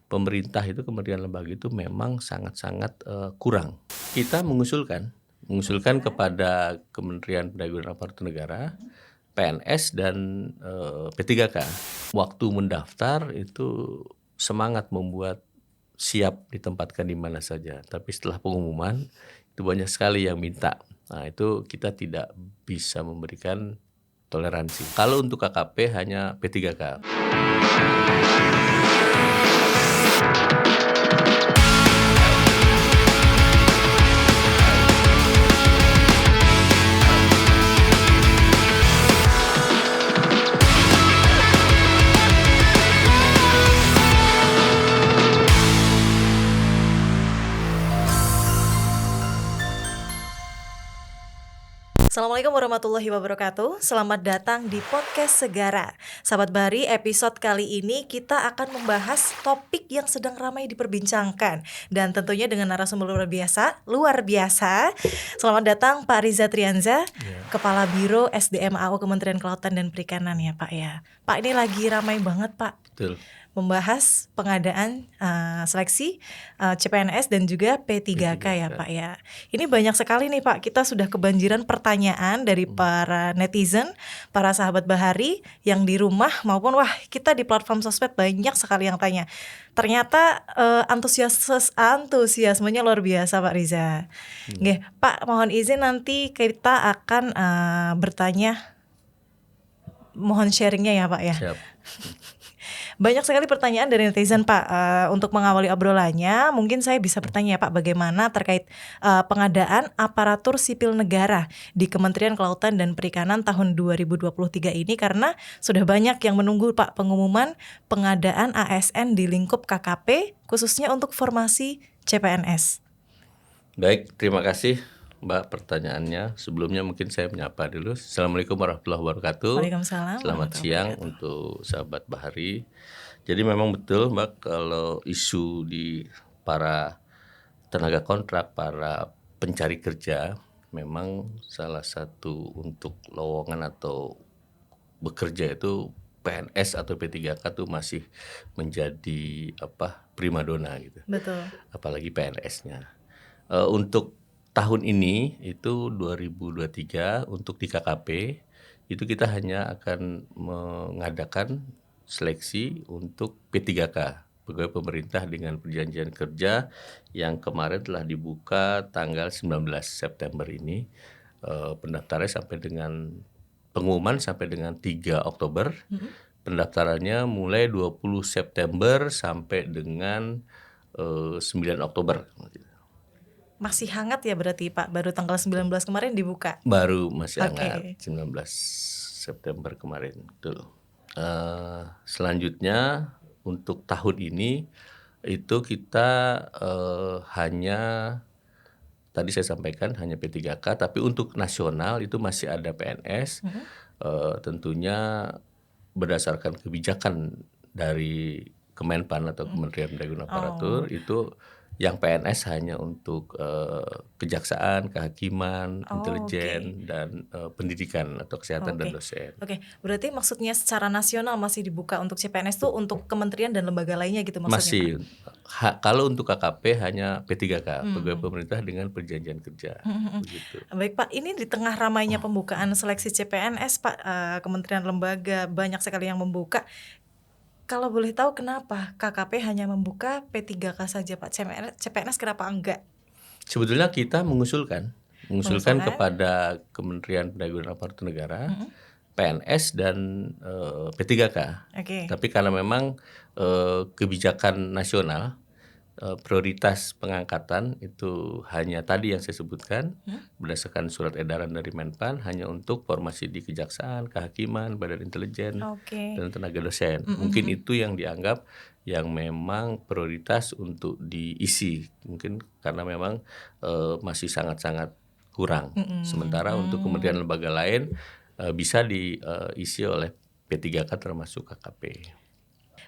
pemerintah itu, kementerian lembaga itu memang sangat-sangat kurang. Kita mengusulkan kepada Kementerian Pendaya Aparatur Negara, PNS dan P3K, waktu mendaftar itu semangat membuat siap ditempatkan di mana saja. Tapi setelah pengumuman itu banyak sekali yang minta. Nah, itu kita tidak bisa memberikan toleransi. Kalau untuk KKP hanya P3K. Assalamualaikum warahmatullahi wabarakatuh. Selamat datang di Podcast Segara. Sahabat Bahari, episode kali ini kita akan membahas topik yang sedang ramai diperbincangkan, dan tentunya dengan narasumber luar biasa. Selamat datang Pak Riza Trianza, Kepala Biro SDM AO Kementerian Kelautan dan Perikanan ya Pak ya. Pak, ini lagi ramai banget Pak. Betul. Membahas pengadaan seleksi CPNS dan juga P3K ya Pak ya. Ini banyak sekali nih Pak, kita sudah kebanjiran pertanyaan dari para netizen, para sahabat Bahari yang di rumah maupun kita di platform sosmed banyak sekali yang tanya. Ternyata antusiasmenya luar biasa Pak Riza. Nggih, Pak, mohon izin nanti kita akan bertanya, mohon sharingnya ya Pak ya. Siap. Banyak sekali pertanyaan dari netizen Pak. Untuk mengawali obrolannya, mungkin saya bisa bertanya Pak, bagaimana terkait pengadaan aparatur sipil negara di Kementerian Kelautan dan Perikanan tahun 2023 ini, karena sudah banyak yang menunggu Pak pengumuman pengadaan ASN di lingkup KKP khususnya untuk formasi CPNS. Baik, terima kasih Mbak pertanyaannya. Sebelumnya mungkin saya menyapa dulu. Assalamualaikum warahmatullahi wabarakatuh. Waalaikumsalam. Selamat siang untuk sahabat Bahari. Jadi memang betul Mbak, kalau isu di para tenaga kontrak, para pencari kerja, memang salah satu untuk lowongan atau bekerja itu PNS atau P3K itu masih menjadi primadona gitu. Betul. Apalagi PNS-nya. Untuk tahun ini itu 2023 untuk di KKP itu kita hanya akan mengadakan seleksi untuk P3K, pegawai pemerintah dengan perjanjian kerja, yang kemarin telah dibuka tanggal 19 September ini. Pendaftarannya sampai dengan pengumuman sampai dengan 3 Oktober. Pendaftarannya mulai 20 September sampai dengan 9 Oktober. Masih hangat ya berarti Pak, baru tanggal 19 kemarin dibuka? Baru masih hangat, 19 September kemarin. Betul. Selanjutnya untuk tahun ini itu kita hanya, tadi saya sampaikan hanya P3K, tapi untuk nasional itu masih ada PNS. Tentunya berdasarkan kebijakan dari Kemenpan atau Kementerian Pendaya Aparatur, itu yang PNS hanya untuk kejaksaan, kehakiman, intelijen, dan pendidikan atau kesehatan dan dosen. Oke, berarti maksudnya secara nasional masih dibuka untuk CPNS tuh untuk kementerian dan lembaga lainnya gitu maksudnya? Masih. Kalau untuk KKP hanya P3K, pegawai pemerintah dengan perjanjian kerja. Begitu. Baik Pak, ini di tengah ramainya pembukaan seleksi CPNS Pak, kementerian lembaga banyak sekali yang membuka. Kalau boleh tahu kenapa KKP hanya membuka P3K saja Pak? CPNS kenapa enggak? Sebetulnya kita mengusulkan kepada Kementerian Pendaya Aparatur Negara, PNS dan P3K. Tapi karena memang kebijakan nasional, prioritas pengangkatan itu hanya tadi yang saya sebutkan, berdasarkan surat edaran dari Menpan, hanya untuk formasi di kejaksaan, kehakiman, badan intelijen, dan tenaga dosen. Mungkin itu yang dianggap yang memang prioritas untuk diisi, mungkin karena memang masih sangat-sangat kurang. Sementara untuk kementerian lembaga lain bisa diisi oleh P3K termasuk KKP.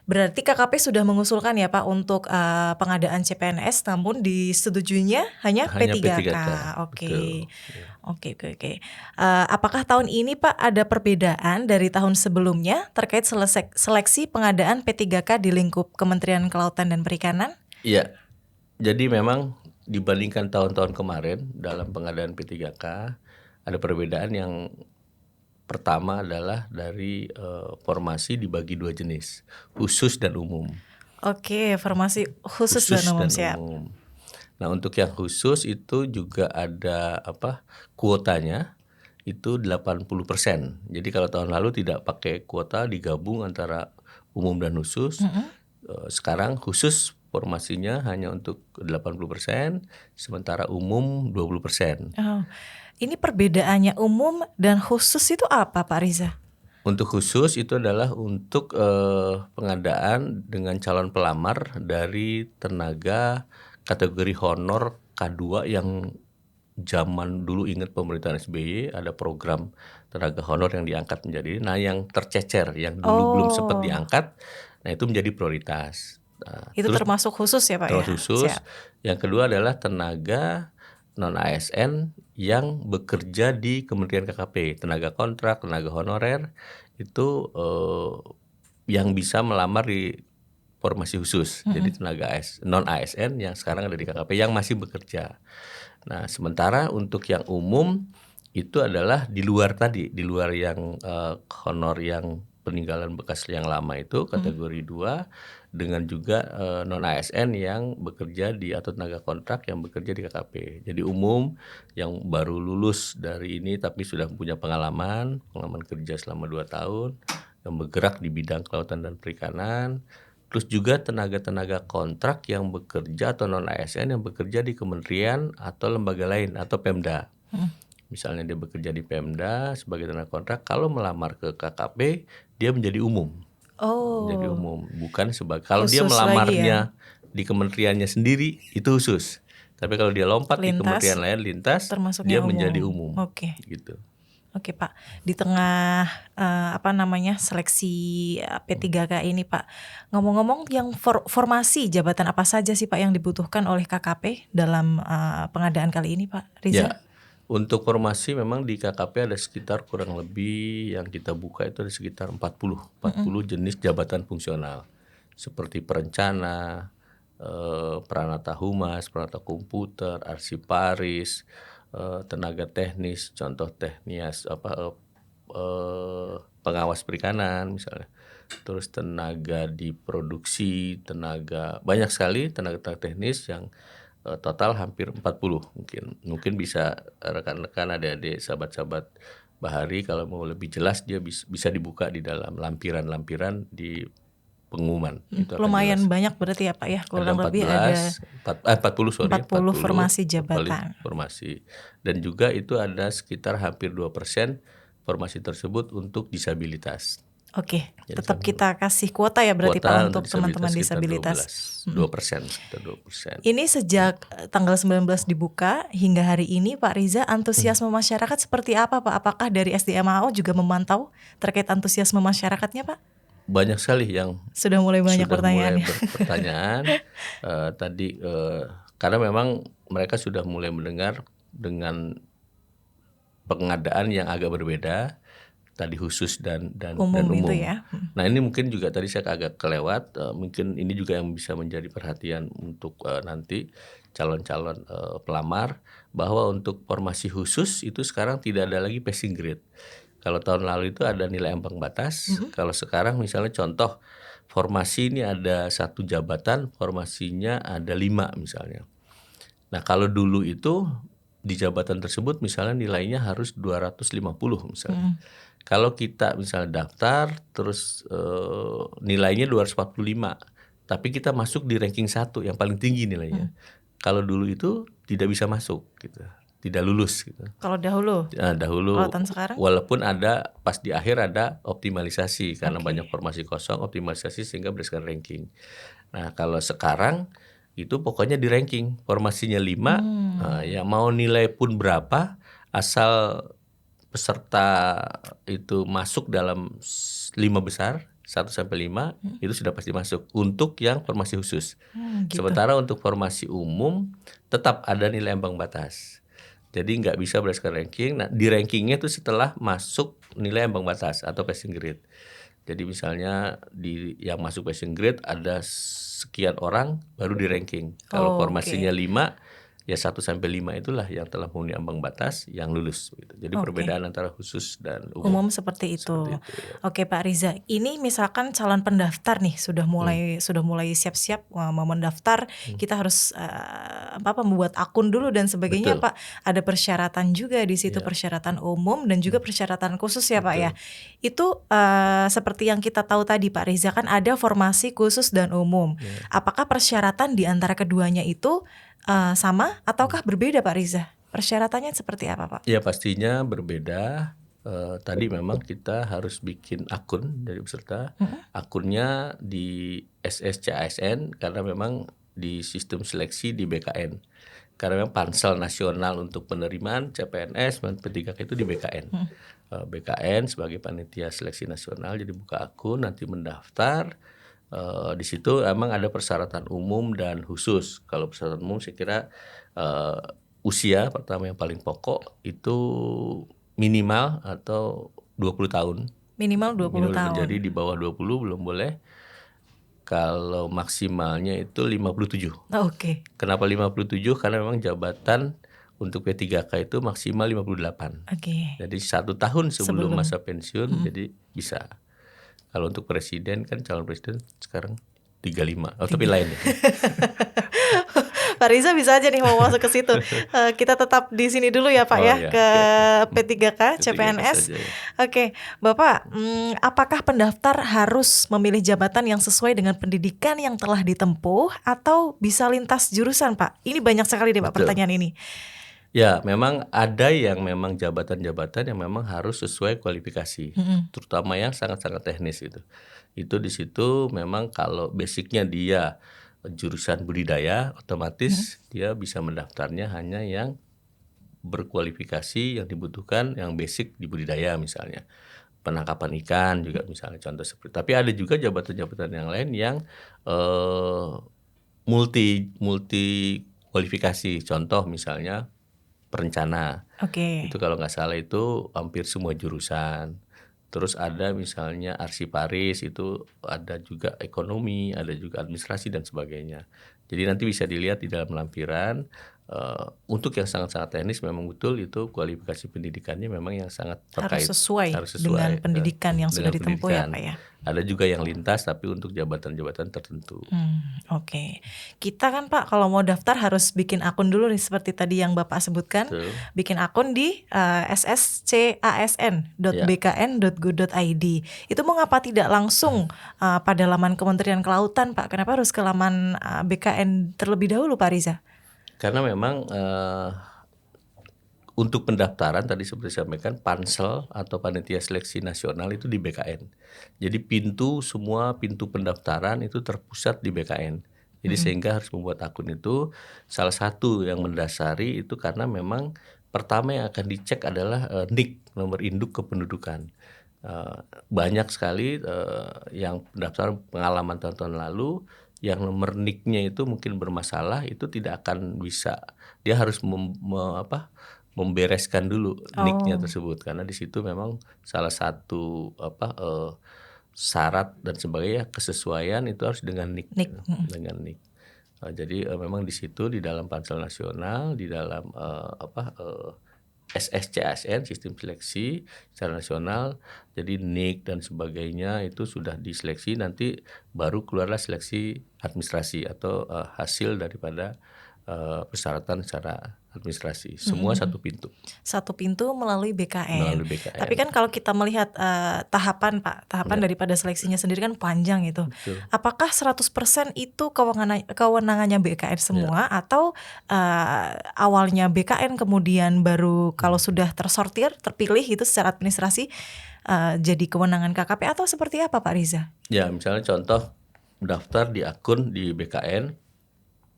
Berarti KKP sudah mengusulkan ya Pak untuk pengadaan CPNS, namun disetujuinya hanya P3K. Oke. Oke, oke, oke. Apakah tahun ini Pak ada perbedaan dari tahun sebelumnya terkait seleksi pengadaan P3K di lingkup Kementerian Kelautan dan Perikanan? Iya, jadi memang dibandingkan tahun-tahun kemarin dalam pengadaan P3K ada perbedaan. Yang pertama adalah dari formasi dibagi dua jenis, khusus dan umum. Oke, formasi khusus dan umum, siap. Nah, untuk yang khusus itu juga ada kuotanya itu 80%. Jadi kalau tahun lalu tidak pakai kuota, digabung antara umum dan khusus. Sekarang khusus formasinya hanya untuk 80%, sementara umum 20%. Oh, ini perbedaannya umum dan khusus itu apa Pak Riza? Untuk khusus itu adalah untuk pengadaan dengan calon pelamar dari tenaga kategori honor K2 yang zaman dulu, ingat pemerintahan SBY ada program tenaga honor yang diangkat menjadi, nah yang tercecer yang dulu belum sempat diangkat, nah itu menjadi prioritas. Nah, itu termasuk khusus ya Pak? Termasuk khusus. Siap. Yang kedua adalah tenaga non ASN yang bekerja di Kementerian KKP, tenaga kontrak, tenaga honorer itu yang bisa melamar di formasi khusus. Jadi tenaga non ASN yang sekarang ada di KKP yang masih bekerja. Nah, sementara untuk yang umum itu adalah di luar tadi, di luar yang honor yang peninggalan bekas yang lama itu kategori 2, dengan juga non ASN yang bekerja di atau tenaga kontrak yang bekerja di KKP. Jadi umum yang baru lulus dari ini tapi sudah punya pengalaman kerja selama 2 tahun yang bergerak di bidang kelautan dan perikanan. Terus juga tenaga-tenaga kontrak yang bekerja atau non ASN yang bekerja di kementerian atau lembaga lain atau Pemda. Misalnya dia bekerja di Pemda sebagai tenaga kontrak, kalau melamar ke KKP dia menjadi umum. Menjadi umum, bukan sebagai kalau dia melamarnya di kementeriannya sendiri itu khusus. Tapi kalau dia lompat di kementerian lain lintas, dia menjadi umum. Gitu. Oke Pak, di tengah seleksi P3K ini Pak, ngomong-ngomong yang formasi jabatan apa saja sih Pak yang dibutuhkan oleh KKP dalam pengadaan kali ini Pak Riza? Ya, untuk formasi memang di KKP ada sekitar kurang lebih yang kita buka itu ada sekitar 40 jenis jabatan fungsional seperti perencana, peranata humas, peranata komputer, arsiparis, tenaga teknis, contoh teknis pengawas perikanan misalnya, terus tenaga di produksi, tenaga banyak sekali tenaga teknis yang total hampir 40 mungkin bisa rekan-rekan adik-adik sahabat-sahabat Bahari kalau mau lebih jelas dia bisa dibuka di dalam lampiran-lampiran di pengumuman. Itu lumayan banyak berarti ya Pak ya, kurang lebih ada 40 formasi jabatan. Formasi. Dan juga itu ada sekitar hampir 2% formasi tersebut untuk disabilitas. Oke, tetap kita kasih kuota ya berarti Pak untuk teman-teman disabilitas. 2%. Ini sejak tanggal 19 dibuka hingga hari ini Pak Riza, antusiasme masyarakat seperti apa Pak? Apakah dari SDMAO juga memantau terkait antusiasme masyarakatnya Pak? Banyak sekali yang sudah mulai pertanyaan. Tadi karena memang mereka sudah mulai mendengar dengan pengadaan yang agak berbeda, tadi khusus dan umum. Itu ya. Nah ini mungkin juga tadi saya agak kelewat, mungkin ini juga yang bisa menjadi perhatian untuk nanti calon-calon pelamar, bahwa untuk formasi khusus itu sekarang tidak ada lagi passing grade. Kalau tahun lalu itu ada nilai ambang batas. Kalau sekarang misalnya contoh formasi ini ada 1 jabatan, formasinya ada 5 misalnya. Nah kalau dulu itu di jabatan tersebut misalnya nilainya harus 250 misalnya. Kalau kita misalnya daftar terus nilainya 245, tapi kita masuk di ranking 1 yang paling tinggi nilainya. Kalau dulu itu tidak bisa masuk gitu. Tidak lulus gitu. Kalau dahulu? Dahulu. Kalau tahun sekarang? Walaupun ada pas di akhir ada optimalisasi karena banyak formasi kosong, optimalisasi sehingga berdasarkan ranking. Nah, kalau sekarang itu pokoknya di ranking, formasinya 5, ya mau nilai pun berapa asal peserta itu masuk dalam 5 besar 1 sampai 5 itu sudah pasti masuk untuk yang formasi khusus. Gitu. Sementara untuk formasi umum tetap ada nilai ambang batas. Jadi nggak bisa berdasarkan ranking. Nah, di rankingnya itu setelah masuk nilai ambang batas atau passing grade. Jadi misalnya yang masuk passing grade ada sekian orang baru di ranking. Kalau formasinya 5, ya 1-5 itulah yang telah memenuhi ambang batas yang lulus gitu. Jadi perbedaan antara khusus dan umum seperti itu. Ya. Oke Pak Riza, ini misalkan calon pendaftar nih sudah mulai siap-siap mau mendaftar, kita harus membuat akun dulu dan sebagainya. Betul. Pak. Ada persyaratan juga di situ, persyaratan umum dan juga persyaratan khusus ya Pak ya. Itu seperti yang kita tahu tadi Pak Riza, kan ada formasi khusus dan umum. Apakah persyaratan di antara keduanya itu sama ataukah berbeda Pak Riza? Persyaratannya seperti apa Pak? Ya pastinya berbeda. Tadi memang kita harus bikin akun dari peserta. Akunnya di SSCASN karena memang di sistem seleksi di BKN. Karena memang pansel nasional untuk penerimaan CPNS dan P3K itu di BKN. BKN sebagai panitia seleksi nasional, jadi buka akun, nanti mendaftar. Di situ emang ada persyaratan umum dan khusus. Kalau persyaratan umum saya kira usia pertama yang paling pokok itu minimal atau 20 tahun. Minimal 20 tahun. Jadi di bawah 20 belum boleh. Kalau maksimalnya itu 57. Kenapa 57? Karena memang jabatan untuk P3K itu maksimal 58. Jadi 1 tahun sebelum masa pensiun, jadi bisa. Kalau untuk presiden kan calon presiden sekarang 35. Tapi lain ya. Pak Riza bisa aja nih mau masuk ke situ. Kita tetap di sini dulu ya Pak ke P3K CPNS. Oke, Bapak, apakah pendaftar harus memilih jabatan yang sesuai dengan pendidikan yang telah ditempuh atau bisa lintas jurusan Pak? Ini banyak sekali deh Pak pertanyaan ini. Ya, memang ada yang memang jabatan-jabatan yang memang harus sesuai kualifikasi, terutama yang sangat-sangat teknis itu. Itu di situ memang kalau basicnya dia jurusan budidaya, otomatis dia bisa mendaftarnya hanya yang berkualifikasi yang dibutuhkan, yang basic di budidaya misalnya. Penangkapan ikan juga misalnya contoh seperti. Tapi ada juga jabatan-jabatan yang lain yang multi kualifikasi. Contoh misalnya perencana. Itu kalau nggak salah itu hampir semua jurusan. Terus ada misalnya arsiparis, itu ada juga ekonomi, ada juga administrasi dan sebagainya. Jadi nanti bisa dilihat di dalam lampiran. Untuk yang sangat-sangat teknis memang betul itu kualifikasi pendidikannya memang yang sangat terkait. Harus sesuai dengan pendidikan yang sudah ditempuh ya Pak ya. Ada juga yang lintas tapi untuk jabatan-jabatan tertentu. Kita kan Pak kalau mau daftar harus bikin akun dulu nih seperti tadi yang Bapak sebutkan. Bikin akun di sscasn.bkn.go.id. Itu mengapa tidak langsung pada laman Kementerian Kelautan Pak? Kenapa harus ke laman BKN terlebih dahulu Pak Riza? Karena memang untuk pendaftaran tadi seperti saya sampaikan pansel atau panitia seleksi nasional itu di BKN. Jadi semua pintu pendaftaran itu terpusat di BKN. Jadi sehingga harus membuat akun itu salah satu yang mendasari itu karena memang pertama yang akan dicek adalah NIK, nomor induk kependudukan. Banyak sekali yang pendaftaran pengalaman tahun-tahun lalu yang nomor NIK-nya itu mungkin bermasalah, itu tidak akan bisa, dia harus membereskan dulu NIK-nya tersebut karena di situ memang salah satu syarat dan sebagainya kesesuaian itu harus dengan NIK. Dengan NIK. Jadi memang di situ di dalam pansel nasional, di dalam SSCASN sistem seleksi secara nasional, jadi NIK dan sebagainya itu sudah diseleksi, nanti baru keluarlah seleksi administrasi atau hasil daripada persyaratan secara administrasi. Semua satu pintu. Satu pintu melalui BKN. Tapi kan kalau kita melihat tahapan Pak, daripada seleksinya sendiri kan panjang itu. Betul. Apakah 100% itu kewenangannya BKN semua atau awalnya BKN kemudian baru kalau sudah terpilih itu secara administrasi jadi kewenangan KKP atau seperti apa Pak Riza? Ya, misalnya contoh daftar di akun di BKN.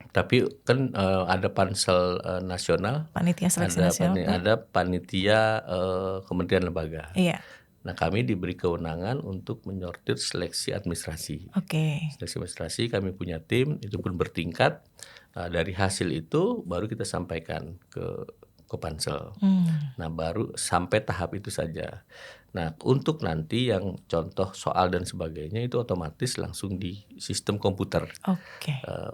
Tapi kan ada pansel nasional, panitia seleksi nasional, ada panitia kementerian lembaga. Iya. Nah kami diberi kewenangan untuk menyortir seleksi administrasi. Seleksi administrasi kami punya tim, itu pun bertingkat. Dari hasil itu baru kita sampaikan ke ke Pansel. Nah, baru sampai tahap itu saja. Nah, untuk nanti yang contoh soal dan sebagainya itu otomatis langsung di sistem komputer.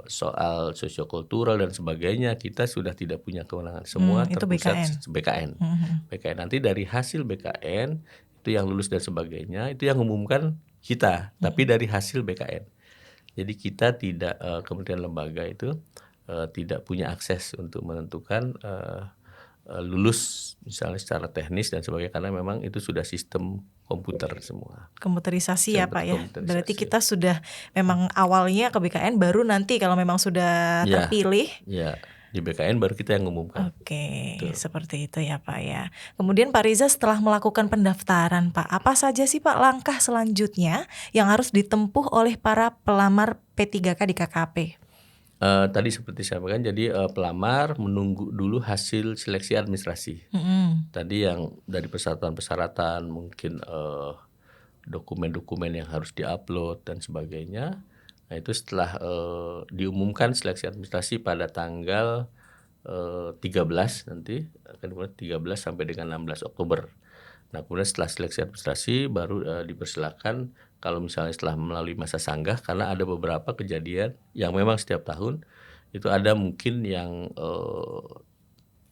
Soal sosiokultural dan sebagainya kita sudah tidak punya kewenangan, semua terpusat BKN. BKN nanti dari hasil BKN itu yang lulus dan sebagainya itu yang umumkan kita, tapi dari hasil BKN. Jadi kita tidak kementerian lembaga itu tidak punya akses untuk menentukan lulus misalnya secara teknis dan sebagainya, karena memang itu sudah sistem komputer semua. Komputerisasi ya Pak ya. Berarti kita sudah memang awalnya ke BKN, baru nanti kalau memang sudah terpilih. Ya, di BKN baru kita yang umumkan. Seperti itu ya Pak ya. Kemudian Pak Riza setelah melakukan pendaftaran Pak, apa saja sih Pak langkah selanjutnya yang harus ditempuh oleh para pelamar P3K di KKP? Tadi seperti saya sampaikan, jadi pelamar menunggu dulu hasil seleksi administrasi. Tadi yang dari persyaratan-persyaratan, mungkin dokumen-dokumen yang harus diupload dan sebagainya. Nah itu setelah diumumkan seleksi administrasi pada tanggal 13 nanti, akan dimulai 13 sampai dengan 16 Oktober. Nah kemudian setelah seleksi administrasi baru dipersilakan kalau misalnya setelah melalui masa sanggah, karena ada beberapa kejadian yang memang setiap tahun itu ada mungkin yang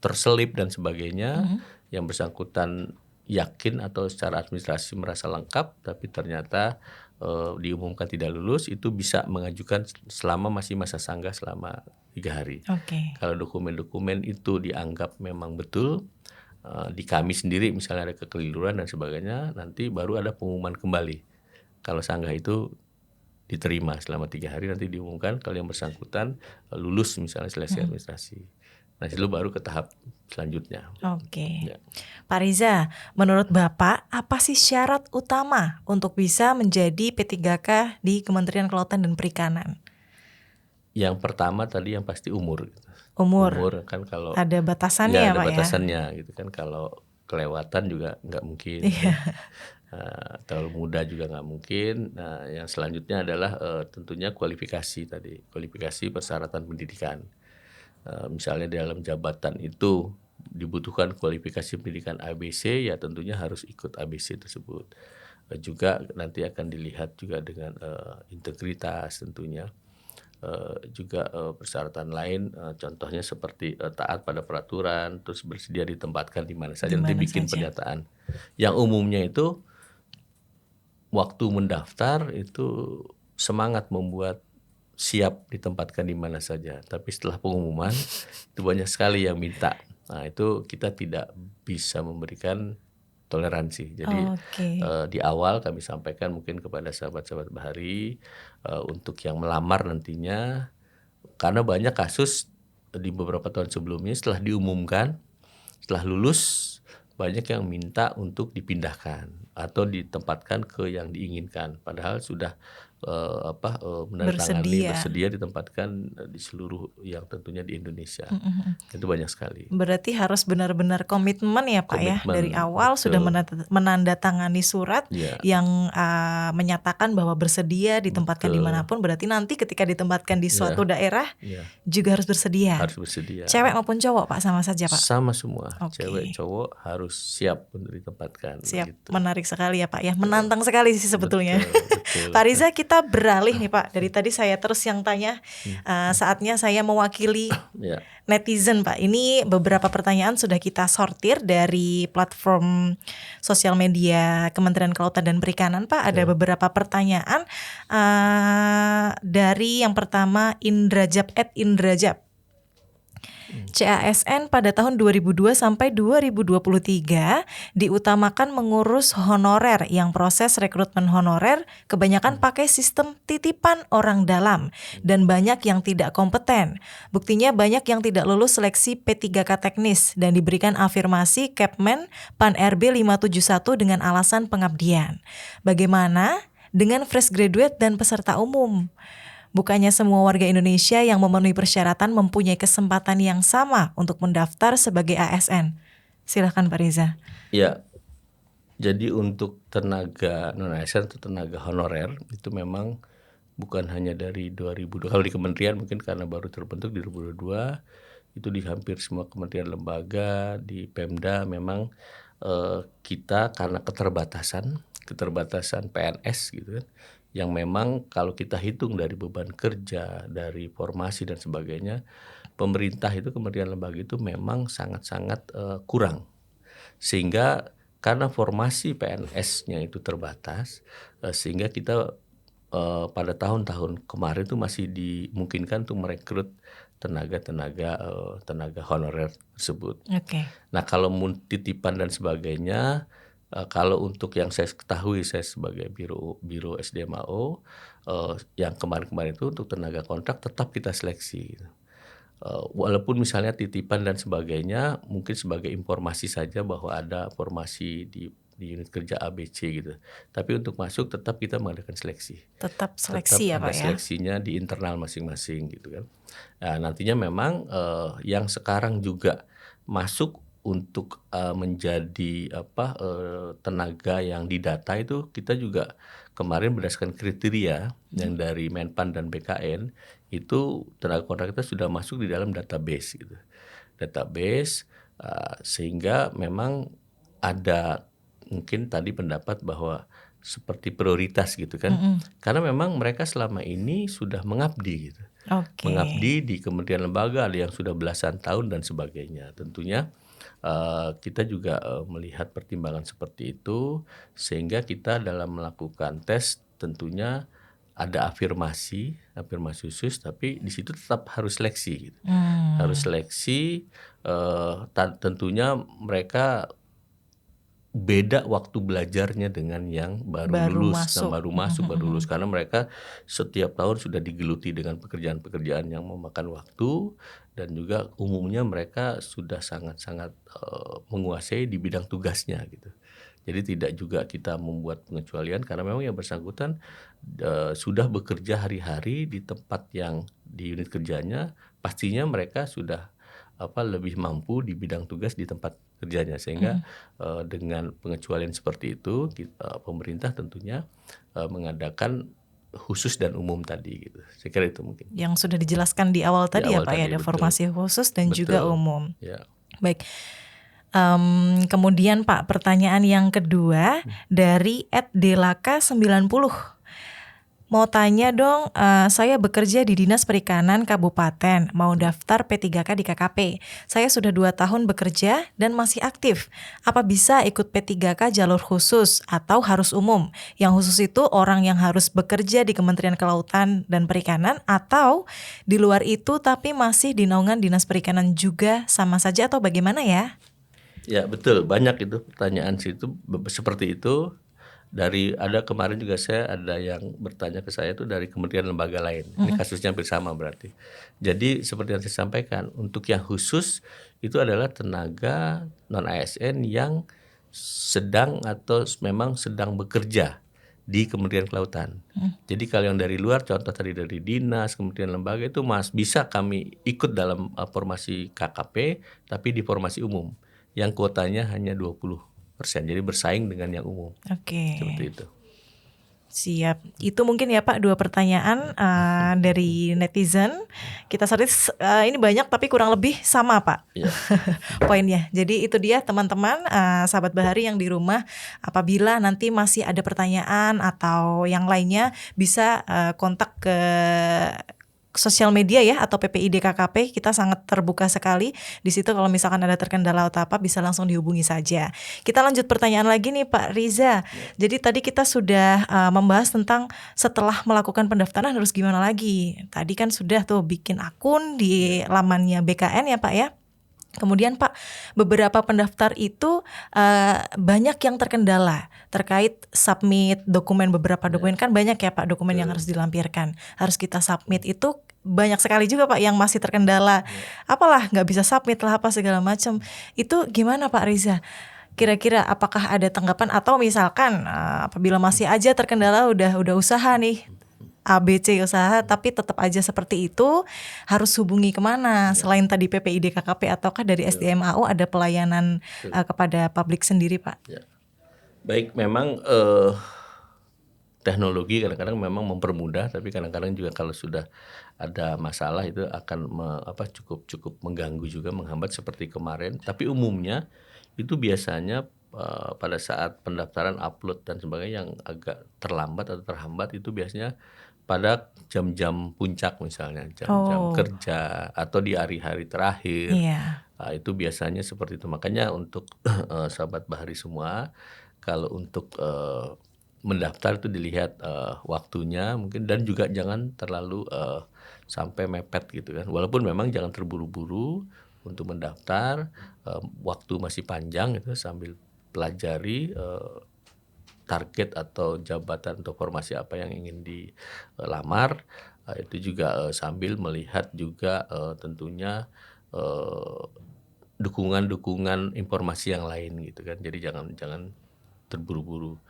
terselip dan sebagainya, yang bersangkutan yakin atau secara administrasi merasa lengkap tapi ternyata diumumkan tidak lulus, itu bisa mengajukan selama masih masa sanggah selama 3 hari. Kalau dokumen-dokumen itu dianggap memang betul, di kami sendiri misalnya ada kekeliruan dan sebagainya, nanti baru ada pengumuman kembali. Kalau sanggah itu diterima selama 3 hari, nanti diumumkan kalau yang bersangkutan lulus misalnya seleksi administrasi. Nah itu baru ke tahap selanjutnya. Ya. Pak Riza, menurut Bapak apa sih syarat utama untuk bisa menjadi P3K di Kementerian Kelautan dan Perikanan? Yang pertama tadi yang pasti umur. Umur kan kalau ada batasannya ya Pak ya? Ada batasannya gitu kan, kalau kelewatan juga nggak mungkin. Terlalu muda juga nggak mungkin. Nah yang selanjutnya adalah tentunya kualifikasi tadi, kualifikasi persyaratan pendidikan. Misalnya dalam jabatan itu dibutuhkan kualifikasi pendidikan ABC, ya tentunya harus ikut ABC tersebut. Juga nanti akan dilihat juga dengan integritas tentunya. Juga persyaratan lain, contohnya seperti taat pada peraturan, terus bersedia ditempatkan di mana saja, nanti bikin pernyataan. Yang umumnya itu waktu mendaftar itu semangat membuat siap ditempatkan di mana saja, tapi setelah pengumuman itu banyak sekali yang minta. Nah itu kita tidak bisa memberikan toleransi. Jadi di awal kami sampaikan mungkin kepada sahabat-sahabat Bahari untuk yang melamar nantinya, karena banyak kasus di beberapa tahun sebelumnya setelah diumumkan, setelah lulus banyak yang minta untuk dipindahkan atau ditempatkan ke yang diinginkan, padahal sudah menandatangani bersedia ditempatkan di seluruh yang tentunya di Indonesia. Itu banyak sekali. Berarti harus benar-benar komitmen ya Pak ya, dari awal sudah menandatangani surat yang menyatakan bahwa bersedia ditempatkan dimanapun. Berarti nanti ketika ditempatkan di suatu daerah juga harus bersedia. Harus bersedia. Cewek maupun cowok Pak, sama saja Pak? Sama semua. Cewek cowok harus siap untuk ditempatkan. Siap, gitu. Menarik sekali ya Pak ya, menantang sekali sih sebetulnya. Betul. Pak Riza, kita beralih nih Pak, dari tadi saya terus yang tanya, saatnya saya mewakili netizen Pak. Ini beberapa pertanyaan sudah kita sortir dari platform sosial media Kementerian Kelautan dan Perikanan Pak. Ada beberapa pertanyaan dari yang pertama Indrajab @Indrajab. CASN pada tahun 2002 sampai 2023 diutamakan mengurus honorer, yang proses rekrutmen honorer kebanyakan pakai sistem titipan orang dalam dan banyak yang tidak kompeten. Buktinya banyak yang tidak lulus seleksi P3K teknis dan diberikan afirmasi Kepmen PAN RB 571 dengan alasan pengabdian. Bagaimana dengan fresh graduate dan peserta umum? Bukannya semua warga Indonesia yang memenuhi persyaratan mempunyai kesempatan yang sama untuk mendaftar sebagai ASN? Silahkan Pak Riza. Ya, jadi untuk tenaga non-ASN atau tenaga honorer itu memang bukan hanya dari 2002. Kalau di kementerian mungkin karena baru terbentuk di 2022, itu di hampir semua kementerian lembaga, di Pemda memang kita karena keterbatasan PNS gitu kan, yang memang kalau kita hitung dari beban kerja, dari formasi dan sebagainya, pemerintah itu kementerian lembaga itu memang sangat-sangat kurang. Sehingga karena formasi PNS-nya itu terbatas, sehingga kita pada tahun-tahun kemarin itu masih dimungkinkan untuk merekrut tenaga honorer tersebut. Nah kalau titipan dan sebagainya, kalau untuk yang saya ketahui, saya sebagai biro SDMAO, yang kemarin-kemarin itu untuk tenaga kontrak tetap kita seleksi. Walaupun misalnya titipan dan sebagainya, mungkin sebagai informasi saja bahwa ada formasi di unit kerja ABC gitu. Tapi untuk masuk tetap kita mengadakan seleksi. Tetap seleksi ya Pak ya? Seleksinya di internal masing-masing gitu kan. Nah, nantinya memang yang sekarang juga masuk untuk menjadi tenaga yang didata itu kita juga kemarin berdasarkan kriteria yang dari Menpan dan BKN itu tenaga kontrak kita sudah masuk di dalam database gitu. Sehingga memang ada mungkin tadi pendapat bahwa seperti prioritas gitu kan. Karena memang mereka selama ini sudah mengabdi gitu. Mengabdi di kementerian lembaga, ada yang sudah belasan tahun dan sebagainya. Tentunya kita juga melihat pertimbangan seperti itu, sehingga kita dalam melakukan tes tentunya ada afirmasi khusus, tapi di situ tetap harus seleksi gitu. Harus seleksi, tentunya mereka beda waktu belajarnya dengan yang baru lulus, baru lulus, karena mereka setiap tahun sudah digeluti dengan pekerjaan-pekerjaan yang memakan waktu, dan juga umumnya mereka sudah sangat-sangat menguasai di bidang tugasnya gitu. Jadi tidak juga kita membuat pengecualian karena memang yang bersangkutan sudah bekerja hari-hari di tempat yang di unit kerjanya, pastinya mereka sudah lebih mampu di bidang tugas di tempat kerjanya, sehingga dengan pengecualian seperti itu pemerintah tentunya mengadakan khusus dan umum tadi gitu. Saya kira itu mungkin. Yang sudah dijelaskan di awal tadi ya Pak ya, ada formasi khusus dan juga umum. Ya. Baik. Kemudian Pak, pertanyaan yang kedua dari @delaka90. Mau tanya dong, saya bekerja di Dinas Perikanan Kabupaten, mau daftar P3K di KKP. Saya sudah 2 tahun bekerja dan masih aktif. Apa bisa ikut P3K jalur khusus atau harus umum? Yang khusus itu orang yang harus bekerja di Kementerian Kelautan dan Perikanan, atau di luar itu tapi masih di naungan Dinas Perikanan juga sama saja atau bagaimana ya? Ya betul, banyak itu pertanyaan situ seperti itu. Ada kemarin juga ada yang bertanya ke saya itu dari kementerian lembaga lain. Ini kasusnya hampir sama berarti. Jadi seperti yang saya sampaikan, untuk yang khusus itu adalah tenaga non ASN yang sedang atau memang sedang bekerja di Kementerian Kelautan. Jadi kalau yang dari luar, contoh tadi dari dinas, kementerian lembaga itu bisa kami ikut dalam formasi KKP, tapi di formasi umum yang kuotanya hanya 20%. Jadi bersaing dengan yang umum. Seperti itu. Siap. Itu mungkin ya Pak 2 pertanyaan dari netizen. Kita sorry ini banyak tapi kurang lebih sama Pak. Poinnya. Jadi itu dia teman-teman, sahabat Bahari yang di rumah, apabila nanti masih ada pertanyaan atau yang lainnya bisa kontak ke sosial media ya atau PPID KKP, kita sangat terbuka sekali di situ. Kalau misalkan ada terkendala atau apa bisa langsung dihubungi saja. Kita lanjut pertanyaan lagi nih Pak Riza. Jadi tadi kita sudah membahas tentang setelah melakukan pendaftaran harus gimana lagi. Tadi kan sudah tuh bikin akun di lamannya BKN ya Pak ya. Kemudian Pak, beberapa pendaftar itu banyak yang terkendala terkait submit dokumen, beberapa dokumen kan banyak ya Pak dokumen yang harus dilampirkan, harus kita submit, itu banyak sekali juga Pak yang masih terkendala, apalah nggak bisa submit lah apa segala macam. Itu gimana Pak Riza? Kira-kira apakah ada tanggapan, atau misalkan apabila masih aja terkendala udah usaha nih ABC usaha tapi tetap aja seperti itu, harus hubungi kemana selain tadi PPID KKP, ataukah dari SDMAO ada pelayanan kepada publik sendiri Pak? Baik, memang teknologi kadang-kadang memang mempermudah, tapi kadang-kadang juga kalau sudah ada masalah itu akan cukup mengganggu juga, menghambat seperti kemarin. Tapi umumnya itu biasanya pada saat pendaftaran, upload dan sebagainya yang agak terlambat atau terhambat itu biasanya pada jam-jam puncak, misalnya jam-jam kerja atau di hari-hari terakhir. Itu biasanya seperti itu. Makanya untuk sahabat Bahari semua, kalau untuk mendaftar itu dilihat waktunya mungkin, dan juga jangan terlalu sampai mepet gitu kan. Walaupun memang jangan terburu-buru untuk mendaftar, waktu masih panjang gitu, sambil pelajari target atau jabatan atau formasi apa yang ingin dilamar. Itu juga sambil melihat juga tentunya dukungan informasi yang lain gitu kan. Jadi jangan terburu-buru.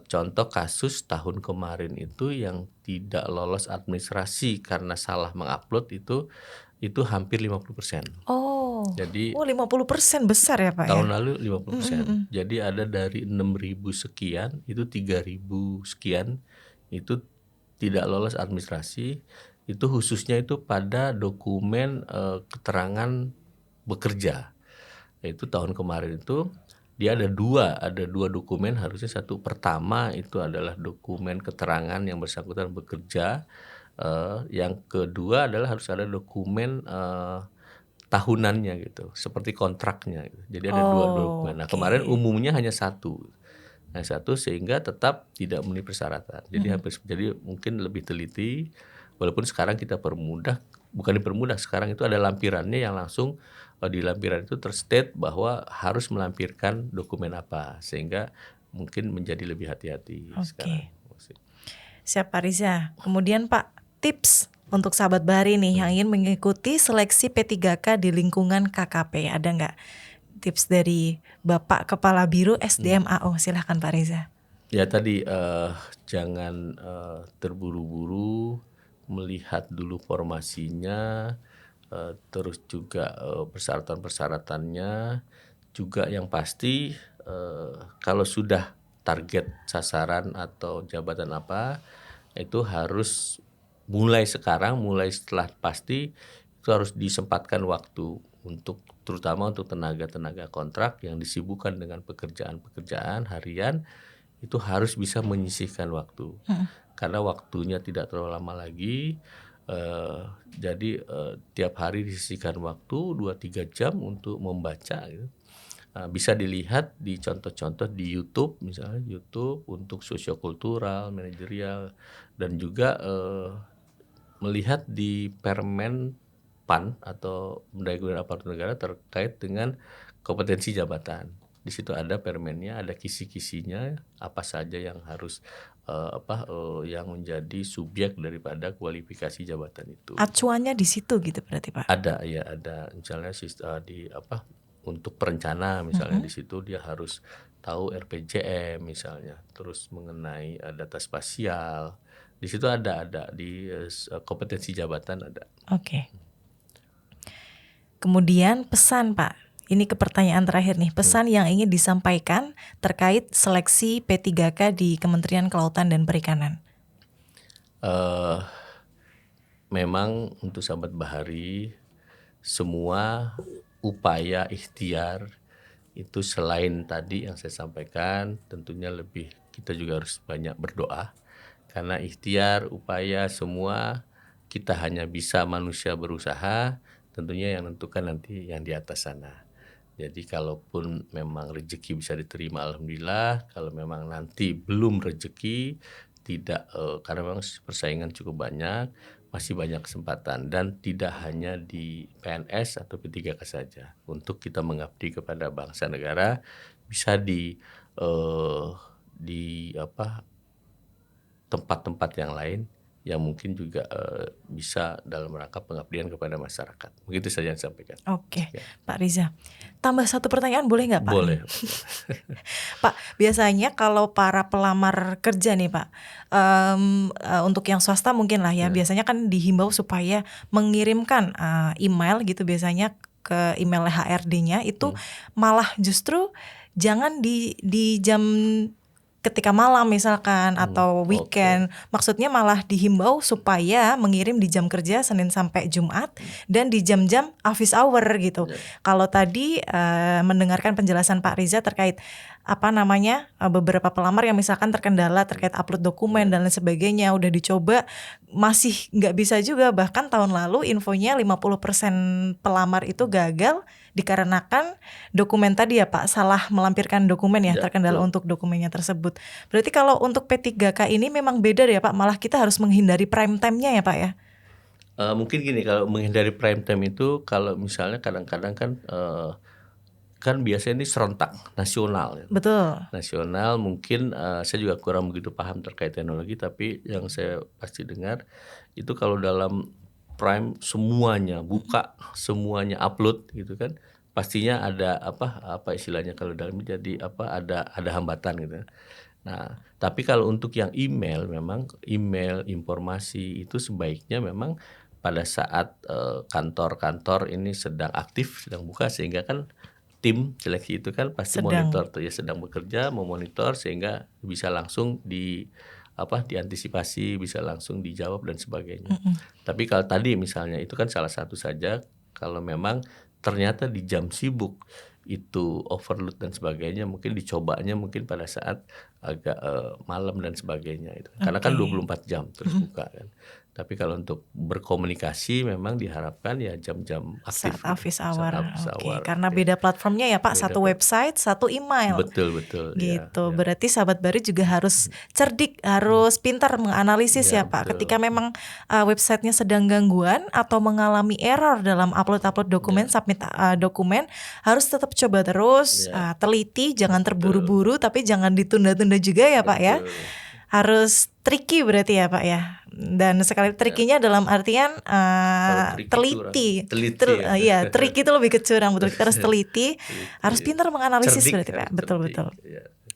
Contoh kasus tahun kemarin itu yang tidak lolos administrasi karena salah mengupload itu hampir 50%. Jadi 50% besar ya Pak tahun ya? lalu 50%. Jadi ada dari 6.000 sekian, itu 3.000 sekian itu tidak lolos administrasi. Itu khususnya itu pada dokumen keterangan bekerja. Itu tahun kemarin itu dia ada dua dokumen harusnya. Satu, pertama itu adalah dokumen keterangan yang bersangkutan bekerja. Yang kedua adalah harus ada dokumen tahunannya gitu, seperti kontraknya gitu. Jadi ada dua dokumen. Nah kemarin umumnya hanya satu, sehingga tetap tidak memenuhi persyaratan. Jadi mungkin lebih teliti. Walaupun sekarang kita bukan dipermudah, sekarang itu ada lampirannya yang langsung di lampiran itu terstate bahwa harus melampirkan dokumen apa, sehingga mungkin menjadi lebih hati-hati sekarang. Siap Pak Riza. Kemudian Pak, tips untuk sahabat Bahari nih yang ingin mengikuti seleksi P3K di lingkungan KKP, ada nggak tips dari Bapak Kepala Biro SDM AO? Silahkan Pak Riza. Ya tadi jangan terburu-buru, melihat dulu formasinya, terus juga persyaratan-persyaratannya, juga yang pasti kalau sudah target sasaran atau jabatan apa, itu harus mulai sekarang, mulai setelah pasti itu harus disempatkan waktu untuk, terutama untuk tenaga-tenaga kontrak yang disibukkan dengan pekerjaan-pekerjaan harian, itu harus bisa menyisihkan waktu. Karena waktunya tidak terlalu lama lagi. Jadi tiap hari disisihkan waktu 2-3 jam untuk membaca gitu. Bisa dilihat di contoh-contoh di YouTube, misalnya YouTube untuk sosiokultural, manajerial, dan juga melihat di Permen PAN atau Pendaya Aparatur Negara terkait dengan kompetensi jabatan. Di situ ada permennya, ada kisi-kisinya, apa saja yang harus yang menjadi subjek daripada kualifikasi jabatan itu. Acuannya di situ gitu berarti Pak? Ada, ya ada. Misalnya untuk perencana misalnya di situ dia harus tahu RPJM misalnya, terus mengenai data spasial. Di situ ada di kompetensi jabatan ada. Kemudian pesan Pak, ini ke pertanyaan terakhir nih, pesan yang ingin disampaikan terkait seleksi P3K di Kementerian Kelautan dan Perikanan. Memang untuk sahabat Bahari, semua upaya ikhtiar itu selain tadi yang saya sampaikan, tentunya lebih kita juga harus banyak berdoa. Karena ikhtiar, upaya semua kita hanya bisa manusia berusaha, tentunya yang menentukan nanti yang di atas sana. Jadi kalaupun memang rezeki bisa diterima, alhamdulillah. Kalau memang nanti belum rezeki, tidak, karena memang persaingan cukup banyak, masih banyak kesempatan, dan tidak hanya di PNS atau P3K saja. Untuk kita mengabdi kepada bangsa negara bisa di tempat-tempat yang lain yang mungkin juga bisa dalam rangka pengabdian kepada masyarakat. Begitu saja yang saya sampaikan. Ya. Pak Riza, tambah satu pertanyaan boleh nggak Pak? Boleh. Pak, biasanya kalau para pelamar kerja nih Pak, untuk yang swasta mungkin lah ya, biasanya kan dihimbau supaya mengirimkan email gitu biasanya ke email HRD-nya itu malah justru jangan di jam ketika malam misalkan atau weekend. Maksudnya malah dihimbau supaya mengirim di jam kerja Senin sampai Jumat dan di jam-jam office hour gitu. Kalau tadi mendengarkan penjelasan Pak Riza terkait beberapa pelamar yang misalkan terkendala terkait upload dokumen dan lain sebagainya, udah dicoba masih nggak bisa juga. Bahkan tahun lalu infonya 50% pelamar itu gagal dikarenakan dokumen tadi ya Pak, salah melampirkan dokumen ya, terkendala untuk dokumennya tersebut. Berarti kalau untuk P3K ini memang beda ya Pak, malah kita harus menghindari prime time-nya ya Pak ya? Mungkin gini, kalau menghindari prime time itu kalau misalnya kadang-kadang kan biasanya ini serentak nasional. Betul. Nasional mungkin saya juga kurang begitu paham terkait teknologi, tapi yang saya pasti dengar itu kalau dalam prime semuanya buka, semuanya upload gitu kan, pastinya ada apa istilahnya kalau dalam jadi ada hambatan gitu. Nah, tapi kalau untuk yang email, memang email informasi itu sebaiknya memang pada saat kantor-kantor ini sedang aktif, sedang buka, sehingga kan tim seleksi itu kan pasti monitor tuh ya, sedang bekerja memonitor sehingga bisa langsung diantisipasi, bisa langsung dijawab dan sebagainya. Tapi kalau tadi misalnya itu kan salah satu saja, kalau memang ternyata di jam sibuk itu overload dan sebagainya, mungkin dicobanya mungkin pada saat agak malam dan sebagainya itu. Karena kan 24 jam terus buka kan. Tapi kalau untuk berkomunikasi memang diharapkan ya jam-jam aktif. Saat office hour. Karena beda platformnya ya Pak, satu website, satu email. Betul. Gitu. Ya. Berarti sahabat Bari juga harus cerdik, harus pintar menganalisis ya Pak. Ketika memang websitenya sedang gangguan atau mengalami error dalam upload dokumen, submit dokumen, harus tetap coba terus, teliti, jangan terburu-buru, tapi jangan ditunda-tunda juga ya Pak ya. Harus tricky berarti ya Pak ya. Dan sekali trikinya dalam artian teliti. Tricky itu lebih ke curang, betul. Kita harus teliti, harus pintar menganalisis berarti Pak. Betul.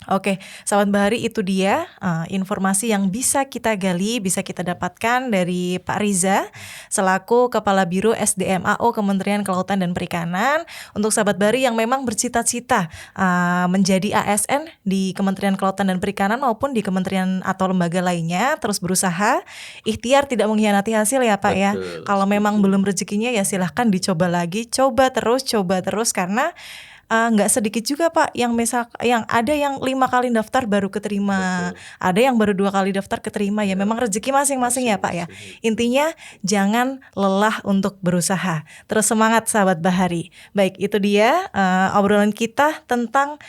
Oke, sahabat Bahari, itu dia informasi yang bisa kita gali, bisa kita dapatkan dari Pak Riza selaku Kepala Biro SDM AO Kementerian Kelautan dan Perikanan. Untuk sahabat Bahari yang memang bercita-cita menjadi ASN di Kementerian Kelautan dan Perikanan maupun di kementerian atau lembaga lainnya, terus berusaha, ikhtiar tidak mengkhianati hasil ya Pak ya. Kalau memang belum rezekinya ya silahkan dicoba lagi, coba terus karena nggak sedikit juga Pak yang ada yang 5 kali daftar baru keterima, ada yang baru 2 kali daftar keterima ya. Memang rezeki masing-masing ya Pak ya. Intinya jangan lelah untuk berusaha, terus semangat sahabat Bahari. Baik, itu dia obrolan kita tentang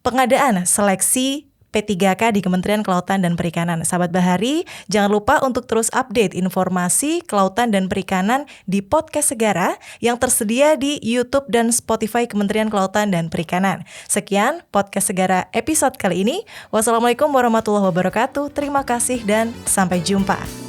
pengadaan seleksi P3K di Kementerian Kelautan dan Perikanan. Sahabat Bahari, jangan lupa untuk terus update informasi kelautan dan perikanan di Podcast Segara yang tersedia di YouTube dan Spotify Kementerian Kelautan dan Perikanan. Sekian Podcast Segara episode kali ini. Wassalamualaikum warahmatullahi wabarakatuh. Terima kasih dan sampai jumpa.